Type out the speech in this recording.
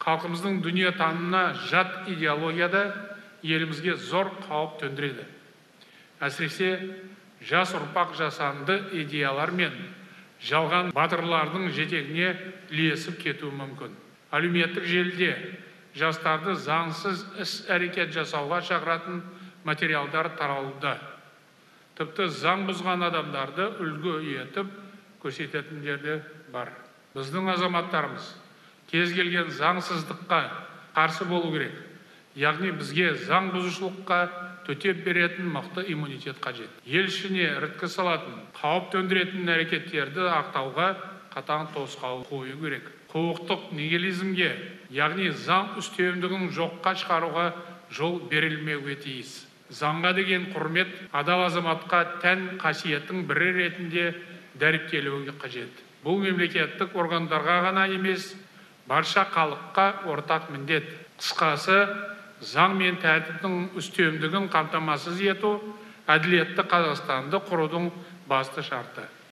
халқымыздың дүниетанымына жат идеологияда елімізге зор қауіп төндіреді. Әсіресе жас ұрпақ жасанды идеялар мен жалған батырлардың жетегіне ілесіп кетуі мүмкін. Әлеуметтік желіде жастарды заңсыз іс-әрекет жасауға шақыратын материалдар таралуда. Тіпті заң бұзған адамдарды үлгі етіп көрсететіндер де бар. Біздің азаматтарымыз кез келген заңсыздыққа қарсы болу керек. Яғни бізге заң бұзушылыққа төтеп беретін мықты иммунитет қажет. Ел ішіне іріткі салатын, қауіп төндіретін әрекеттерді ақтауға қатаң тосқауыл қою керек. Құқықтық нигилизмге, яғни заң үстемдігін жоққа шығаруға жол берілмеуге тиіс. Заңға деген құрмет адал азаматқа тән қасиеттің бірі ретінде дәріптелуге қажет. Бұл мемлекеттік органдарға ғана емес, барша халыққа ортақ міндет. Қысқасы, заң мен тәртіптің үстемдігін қамтамасыз ету әділетті Қазақстанды құрудың басты шарты.